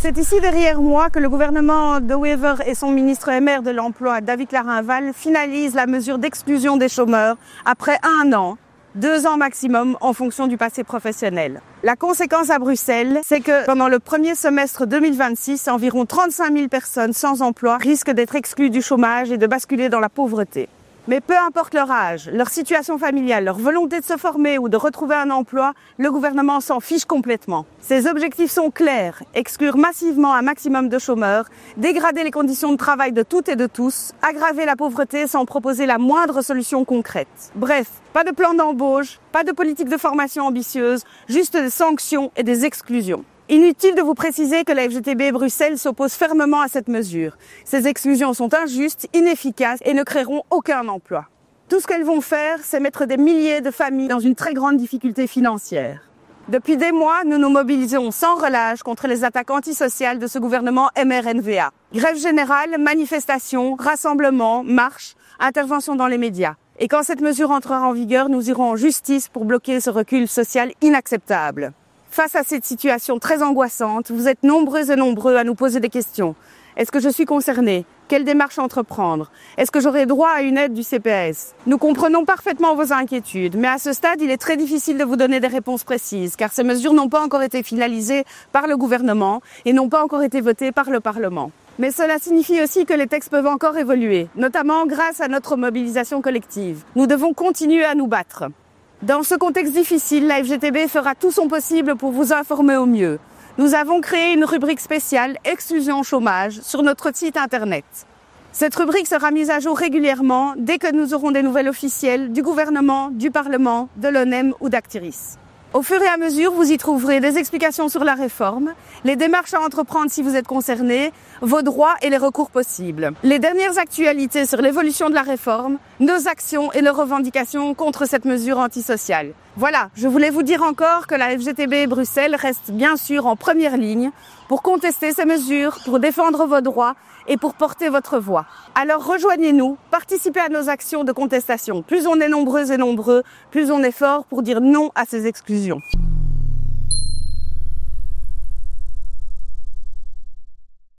C'est ici derrière moi que le gouvernement de Wever et son ministre et maire de l'Emploi, David Clarinval, finalisent la mesure d'exclusion des chômeurs après 1 an, 2 ans maximum en fonction du passé professionnel. La conséquence à Bruxelles, c'est que pendant le premier semestre 2026, environ 35 000 personnes sans emploi risquent d'être exclues du chômage et de basculer dans la pauvreté. Mais peu importe leur âge, leur situation familiale, leur volonté de se former ou de retrouver un emploi, le gouvernement s'en fiche complètement. Ses objectifs sont clairs, exclure massivement un maximum de chômeurs, dégrader les conditions de travail de toutes et de tous, aggraver la pauvreté sans proposer la moindre solution concrète. Bref, pas de plan d'embauche, pas de politique de formation ambitieuse, juste des sanctions et des exclusions. Inutile de vous préciser que la FGTB Bruxelles s'oppose fermement à cette mesure. Ces exclusions sont injustes, inefficaces et ne créeront aucun emploi. Tout ce qu'elles vont faire, c'est mettre des milliers de familles dans une très grande difficulté financière. Depuis des mois, nous nous mobilisons sans relâche contre les attaques antisociales de ce gouvernement MRNVA. Grève générale, manifestations, rassemblements, marches, interventions dans les médias. Et quand cette mesure entrera en vigueur, nous irons en justice pour bloquer ce recul social inacceptable. Face à cette situation très angoissante, vous êtes nombreuses et nombreux à nous poser des questions. Est-ce que je suis concernée? Quelle démarche entreprendre? Est-ce que j'aurai droit à une aide du CPS? Nous comprenons parfaitement vos inquiétudes, mais à ce stade, il est très difficile de vous donner des réponses précises, car ces mesures n'ont pas encore été finalisées par le gouvernement et n'ont pas encore été votées par le Parlement. Mais cela signifie aussi que les textes peuvent encore évoluer, notamment grâce à notre mobilisation collective. Nous devons continuer à nous battre. Dans ce contexte difficile, la FGTB fera tout son possible pour vous informer au mieux. Nous avons créé une rubrique spéciale « Exclusion chômage » sur notre site internet. Cette rubrique sera mise à jour régulièrement dès que nous aurons des nouvelles officielles du gouvernement, du Parlement, de l'ONEM ou d'Actiris. Au fur et à mesure, vous y trouverez des explications sur la réforme, les démarches à entreprendre si vous êtes concerné, vos droits et les recours possibles, les dernières actualités sur l'évolution de la réforme, nos actions et nos revendications contre cette mesure antisociale. Voilà, je voulais vous dire encore que la FGTB Bruxelles reste bien sûr en première ligne pour contester ces mesures, pour défendre vos droits et pour porter votre voix. Alors rejoignez-nous, participez à nos actions de contestation. Plus on est nombreuses et nombreux, plus on est fort pour dire non à ces exclusions.